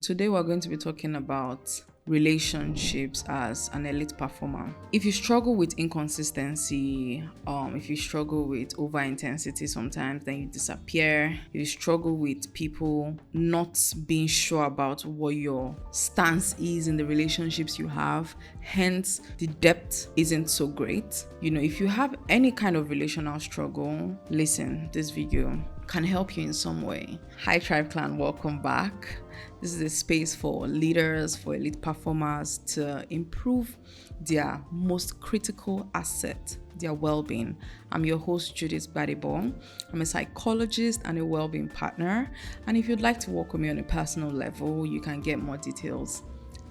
Today we're going to be talking about relationships as an elite performer. If you struggle with inconsistency, if you struggle with over intensity sometimes, then you disappear. If you struggle with people not being sure about what your stance is in the relationships you have, hence the depth isn't so great. If you have any kind of relational struggle, listen, this video can help you in some way. Hi Tribe Clan, welcome back. This is a space for leaders, for elite performers to improve their most critical asset, their well-being. I'm your host, Judith Badebo. I'm a psychologist and a well-being partner. And if you'd like to work with me on a personal level, you can get more details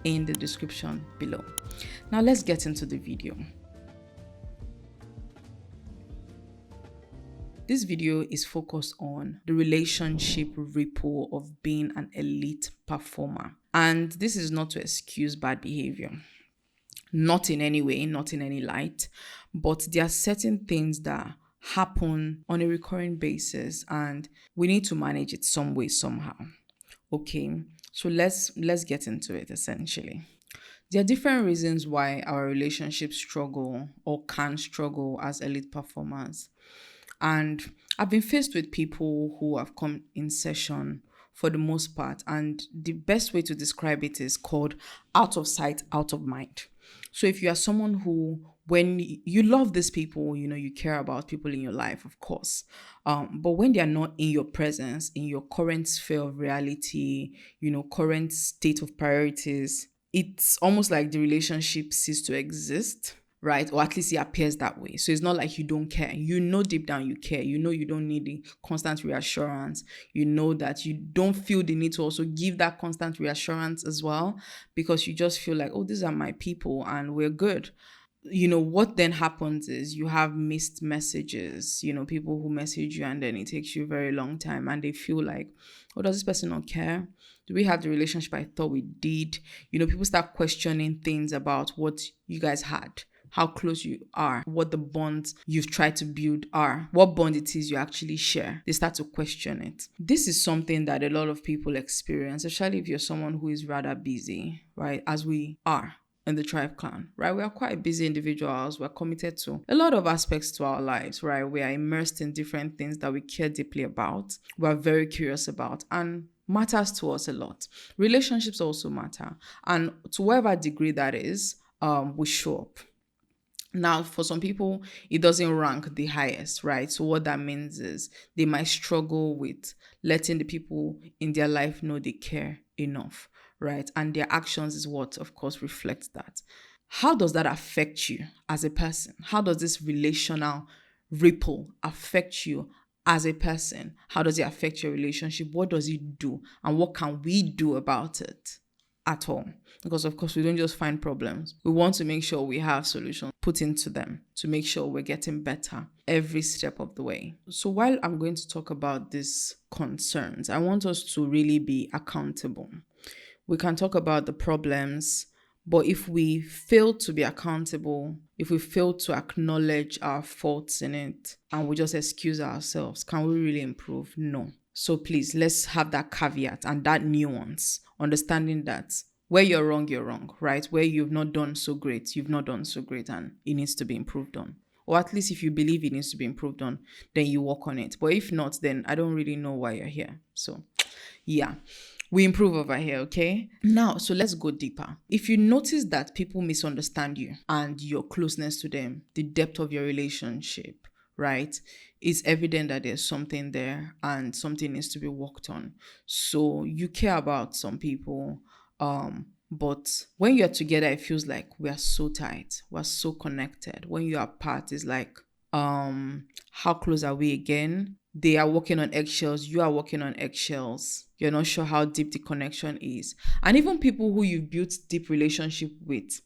in the description below. Now let's get into the video. This video is focused on the relationship ripple of being an elite performer. And this is not to excuse bad behavior. Not in any way, not in any light. But there are certain things that happen on a recurring basis and we need to manage it some way, somehow. Okay, so let's get into it essentially. There are different reasons why our relationships struggle or can struggle as elite performers. And I've been faced with people who have come in session for the most part. And the best way to describe it is called out of sight, out of mind. So if you are someone who, when you love these people, you care about people in your life, of course. But when they are not in your presence, in your current sphere of reality, current state of priorities, it's almost like the relationship ceases to exist, right? Or at least it appears that way. So it's not like you don't care. Deep down you care. You don't need the constant reassurance. You know that you don't feel the need to also give that constant reassurance as well, because you just feel like, oh, these are my people and we're good. What then happens is you have missed messages, people who message you and then it takes you a very long time and they feel like, oh, does this person not care? Do we have the relationship I thought we did? People start questioning things about what you guys had, how close you are, what the bonds you've tried to build are, what bond it is you actually share. They start to question it. This is something that a lot of people experience, especially if you're someone who is rather busy, right? As we are in the Tribe Clan, right? We are quite busy individuals. We're committed to a lot of aspects to our lives, right? We are immersed in different things that we care deeply about. We're very curious about and matters to us a lot. Relationships also matter. And to whatever degree that is, we show up. Now, for some people, it doesn't rank the highest, right? So what that means is they might struggle with letting the people in their life know they care enough, right? And their actions is what, of course, reflects that. How does that affect you as a person? How does this relational ripple affect you as a person? How does it affect your relationship? What does it do? And what can we do about it at all? Because of course we don't just find problems. We want to make sure we have solutions put into them to make sure we're getting better every step of the way. So while I'm going to talk about these concerns, I want us to really be accountable. We can talk about the problems, but if we fail to be accountable, if we fail to acknowledge our faults in it and we just excuse ourselves, can we really improve? No. So please, let's have that caveat and that nuance, understanding that where you're wrong, right? Where you've not done so great, you've not done so great and it needs to be improved on. Or at least if you believe it needs to be improved on, then you work on it. But if not, then I don't really know why you're here. So yeah, we improve over here, okay? Now, so let's go deeper. If you notice that people misunderstand you and your closeness to them, the depth of your relationship, right? It's evident that there's something there and something needs to be worked on. So you care about some people, but when you're together, it feels like we are so tight, we're so connected. When you're apart, it's like, how close are we again? They are walking on eggshells, you are walking on eggshells. You're not sure how deep the connection is. And even people who you've built deep relationship with,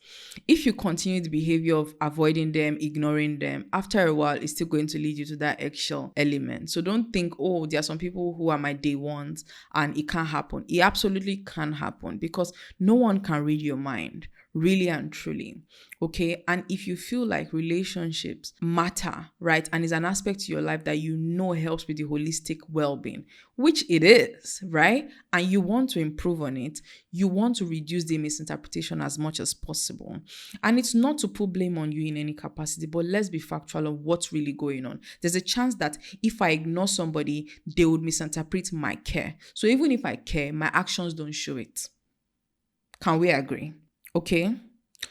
if you continue the behavior of avoiding them, ignoring them, after a while, it's still going to lead you to that eggshell element. So don't think, oh, there are some people who are my day ones and it can't happen. It absolutely can happen because no one can read your mind, really and truly. Okay. And if you feel like relationships matter, right, and is an aspect to your life that helps with the holistic well-being, which it is, right? right? And you want to improve on it. You want to reduce the misinterpretation as much as possible. And it's not to put blame on you in any capacity, but let's be factual of what's really going on. There's a chance that if I ignore somebody, they would misinterpret my care. So even if I care, my actions don't show it. Can we agree? Okay.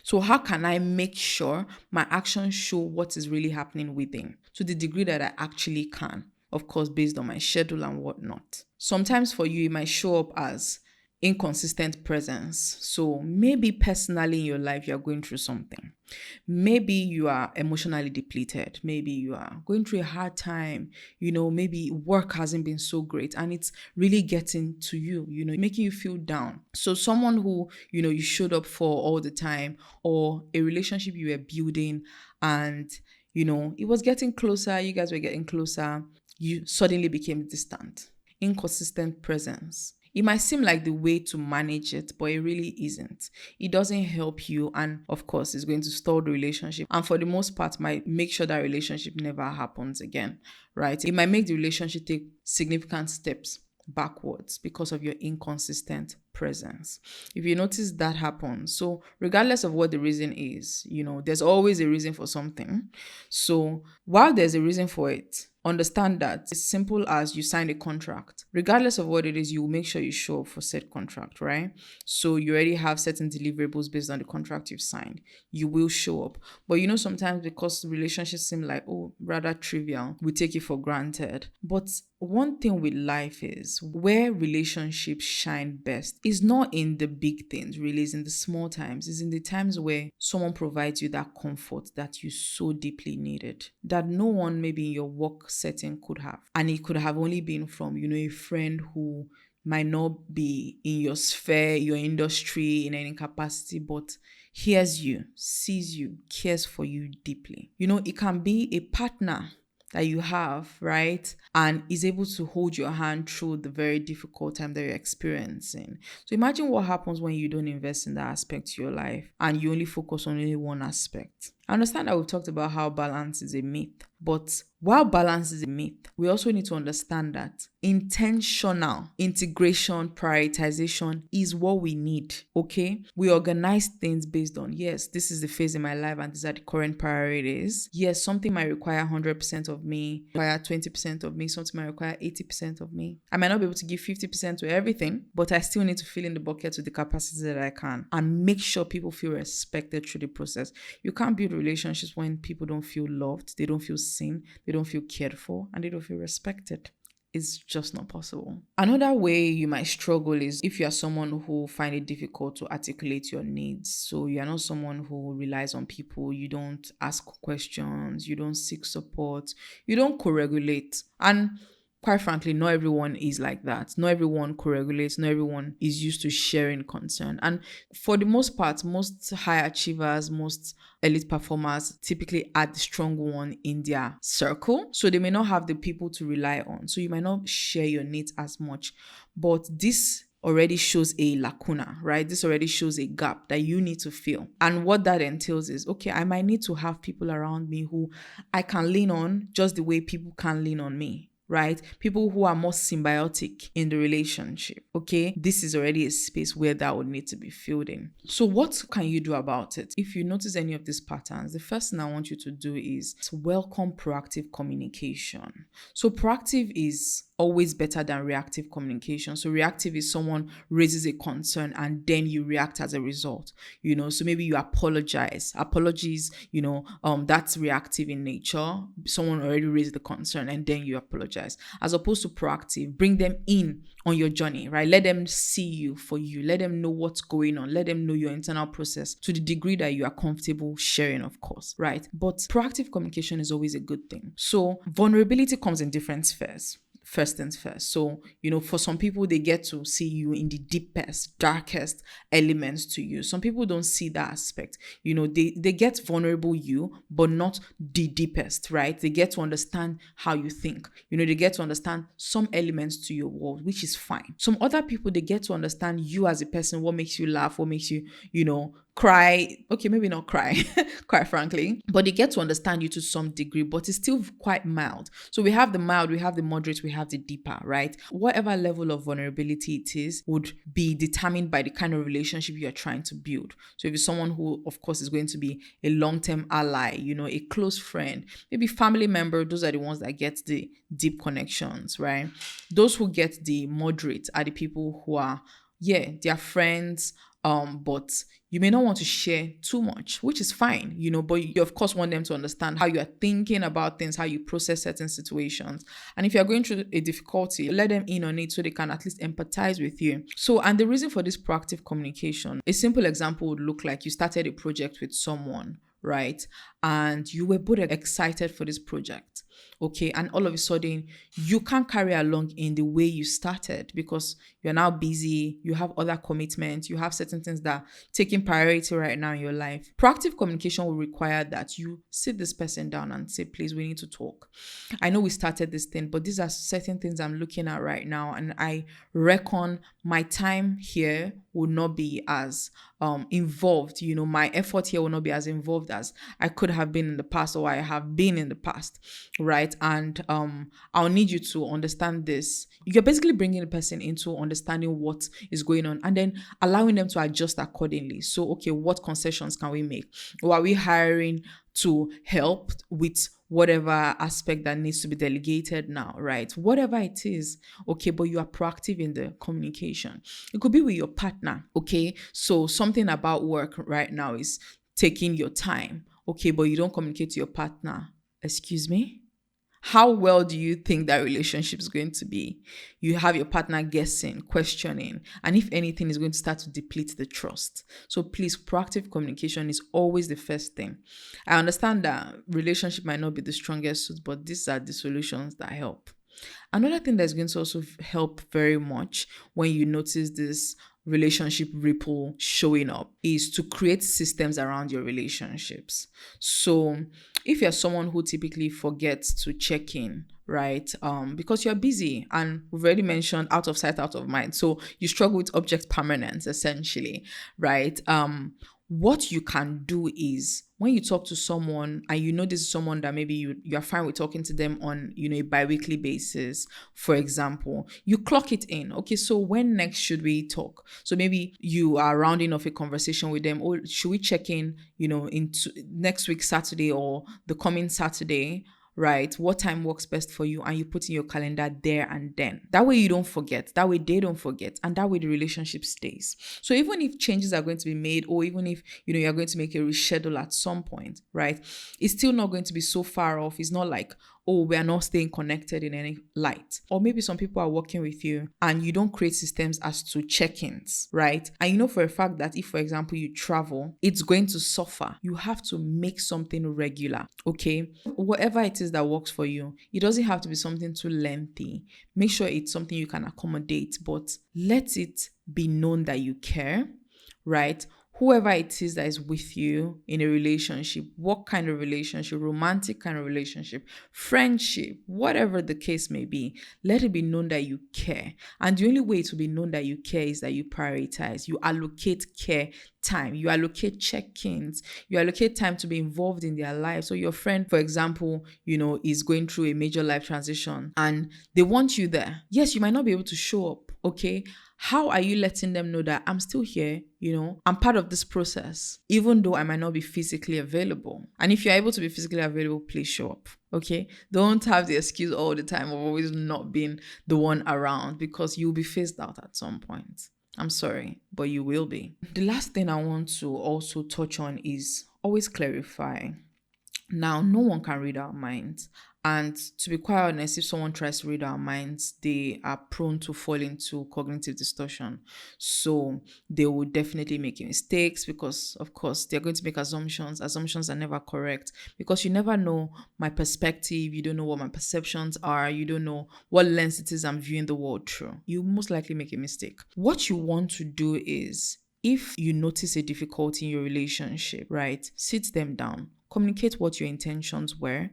So how can I make sure my actions show what is really happening within to the degree that I actually can? Of course, based on my schedule and whatnot. Sometimes for you, it might show up as inconsistent presence. So maybe personally in your life, you're going through something. Maybe you are emotionally depleted. Maybe you are going through a hard time. Maybe work hasn't been so great and it's really getting to you, making you feel down. So someone who, you showed up for all the time, or a relationship you were building and, it was getting closer, you guys were getting closer, you suddenly became distant. Inconsistent presence. It might seem like the way to manage it, but it really isn't. It doesn't help you, and of course, it's going to stall the relationship. And for the most part, might make sure that relationship never happens again, right? It might make the relationship take significant steps backwards because of your inconsistent presence. If you notice that happens, so regardless of what the reason is, there's always a reason for something. So while there's a reason for it, understand that it's simple as you sign a contract. Regardless of what it is, you will make sure you show up for said contract, right? So you already have certain deliverables based on the contract you've signed. You will show up. But sometimes because relationships seem like, rather trivial, we take it for granted. But one thing with life is where relationships shine best is not in the big things, really. It's in the small times. It's in the times where someone provides you that comfort that you so deeply needed, that no one maybe in your work setting could have. And it could have only been from, a friend who might not be in your sphere, your industry in any capacity, but hears you, sees you, cares for you deeply. It can be a partner that you have, right? And is able to hold your hand through the very difficult time that you're experiencing. So imagine what happens when you don't invest in that aspect of your life and you only focus on only one aspect. I understand that we've talked about how balance is a myth, but while balance is a myth, we also need to understand that intentional integration, prioritization is what we need, okay? We organize things based on, yes, this is the phase in my life and these are the current priorities. Yes, something might require 100% of me, require 20% of me, something might require 80% of me. I might not be able to give 50% to everything, but I still need to fill in the bucket to the capacity that I can and make sure people feel respected through the process. You can't build relationships when people don't feel loved, they don't feel seen, they don't feel cared for, and they don't feel respected. It's just not possible. Another way you might struggle is if you are someone who find it difficult to articulate your needs. So you are not someone who relies on people, you don't ask questions, you don't seek support, you don't co-regulate. And quite frankly, not everyone is like that. Not everyone co-regulates. Not everyone is used to sharing concern. And for the most part, most high achievers, most elite performers typically are the strong one in their circle. So they may not have the people to rely on. So you might not share your needs as much. But this already shows a lacuna, right? This already shows a gap that you need to fill. And what that entails is, okay, I might need to have people around me who I can lean on just the way people can lean on me. Right? People who are more symbiotic in the relationship. Okay? This is already a space where that would need to be filled in. So what can you do about it? If you notice any of these patterns, the first thing I want you to do is to welcome proactive communication. So proactive is always better than reactive communication. So reactive is someone raises a concern and then you react as a result. So maybe you apologize. Apologies, that's reactive in nature. Someone already raised the concern and then you apologize. As opposed to proactive, bring them in on your journey, right? Let them see you for you. Let them know what's going on. Let them know your internal process to the degree that you are comfortable sharing, of course, right? But proactive communication is always a good thing. So vulnerability comes in different spheres. First things first. So, for some people, they get to see you in the deepest, darkest elements to you. Some people don't see that aspect. They get vulnerable you, but not the deepest, right? They get to understand how you think. They get to understand some elements to your world, which is fine. Some other people, they get to understand you as a person, what makes you laugh, what makes you, cry. Okay, maybe not cry, quite frankly, but they get to understand you to some degree, but it's still quite mild. So we have the mild, we have the moderate, we have the deeper, right? Whatever level of vulnerability it is would be determined by the kind of relationship you're trying to build. So if it's someone who, of course, is going to be a long-term ally, a close friend, maybe family member, those are the ones that get the deep connections, right? Those who get the moderate are the people who are, yeah, they are friends, but you may not want to share too much, which is fine, but you of course want them to understand how you are thinking about things, how you process certain situations. And if you're going through a difficulty, let them in on it so they can at least empathize with you. So, and the reason for this proactive communication, a simple example would look like you started a project with someone, right? And you were both excited for this project. Okay, and all of a sudden you can't carry along in the way you started because you're now busy, you have other commitments, you have certain things that are taking priority right now in your life. Proactive communication will require that you sit this person down and say, please, we need to talk. I know we started this thing, but these are certain things I'm looking at right now, and I reckon my time here will not be as involved. My effort here will not be as involved as I could have been in the past, or I have been in the past, right? And I'll need you to understand this. You're basically bringing the person into understanding what is going on and then allowing them to adjust accordingly. So, okay, what concessions can we make? Or are we hiring to help with whatever aspect that needs to be delegated now, right? Whatever it is, okay, but you are proactive in the communication. It could be with your partner, okay? So something about work right now is taking your time, okay, but you don't communicate to your partner. Excuse me? How well do you think that relationship is going to be? You have your partner guessing, questioning, and if anything, is going to start to deplete the trust. So please, proactive communication is always the first thing. I understand that relationship might not be the strongest suit, but these are the solutions that help. Another thing that's going to also help very much when you notice this relationship ripple showing up is to create systems around your relationships. So if you're someone who typically forgets to check in, right, because you're busy, and we've already mentioned out of sight, out of mind, so you struggle with object permanence essentially, right? What you can do is when you talk to someone and this is someone that maybe you're fine with talking to them on a bi-weekly basis, for example, you clock it in. Okay, so when next should we talk? So maybe you are rounding off a conversation with them, or should we check in into next week Saturday or the coming Saturday, right? What time works best for you? And you put in your calendar there and then. That way you don't forget. That way they don't forget. And that way the relationship stays. So even if changes are going to be made, or even if, you're going to make a reschedule at some point, right? It's still not going to be so far off. It's not like, oh, we are not staying connected in any light. Or maybe some people are working with you and you don't create systems as to check-ins, right? And you know for a fact that if, for example, you travel, it's going to suffer. You have to make something regular, okay? Whatever it is that works for you, it doesn't have to be something too lengthy. Make sure it's something you can accommodate, but let it be known that you care, right? Whoever it is that is with you in a relationship, what kind of relationship, romantic kind of relationship, friendship, whatever the case may be, let it be known that you care. And the only way to be known that you care is that you prioritize, you allocate care time, you allocate check-ins, you allocate time to be involved in their life. So your friend, for example, is going through a major life transition and they want you there. Yes, you might not be able to show up, okay? How are you letting them know that I'm still here, I'm part of this process, even though I might not be physically available? And if you're able to be physically available, please show up, okay? Don't have the excuse all the time of always not being the one around, because you'll be phased out at some point. I'm sorry, but you will be. The last thing I want to also touch on is always clarify. Now, no one can read our minds. And to be quite honest, if someone tries to read our minds, they are prone to fall into cognitive distortion. So they will definitely make mistakes because, of course, they're going to make assumptions. Assumptions are never correct because you never know my perspective. You don't know what my perceptions are. You don't know what lens it is I'm viewing the world through. You most likely make a mistake. What you want to do is, if you notice a difficulty in your relationship, right, sit them down. Communicate what your intentions were,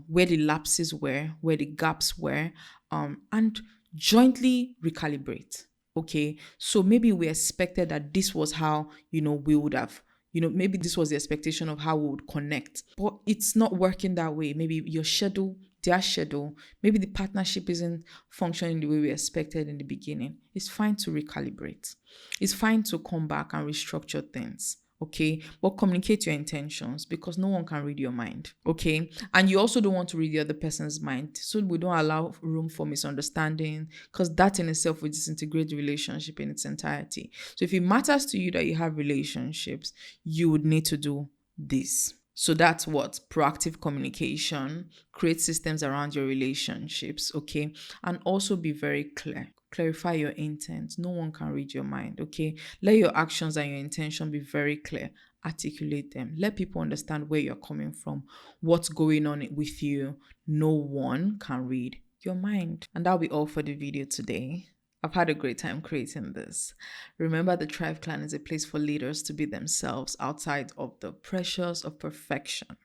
where the lapses were, where the gaps were, and jointly recalibrate. Okay, so maybe we expected that this was how we would have Maybe this was the expectation of how we would connect, but it's not working that way. Maybe your schedule, their schedule, maybe the partnership isn't functioning the way we expected in the beginning. It's fine to recalibrate. It's fine to come back and restructure things. Okay, but communicate your intentions, because no one can read your mind. Okay, and you also don't want to read the other person's mind, so we don't allow room for misunderstanding, because that in itself will disintegrate the relationship in its entirety. So if it matters to you that you have relationships, you would need to do this. So that's what proactive communication, create systems around your relationships, okay? And also be very clear. Clarify your intent. No one can read your mind, okay? Let your actions and your intention be very clear. Articulate them. Let people understand where you're coming from, what's going on with you. No one can read your mind. And that'll be all for the video today. I've had a great time creating this. Remember, the Tribe Clan is a place for leaders to be themselves outside of the pressures of perfection.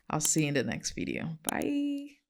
I'll see you in the next video. Bye.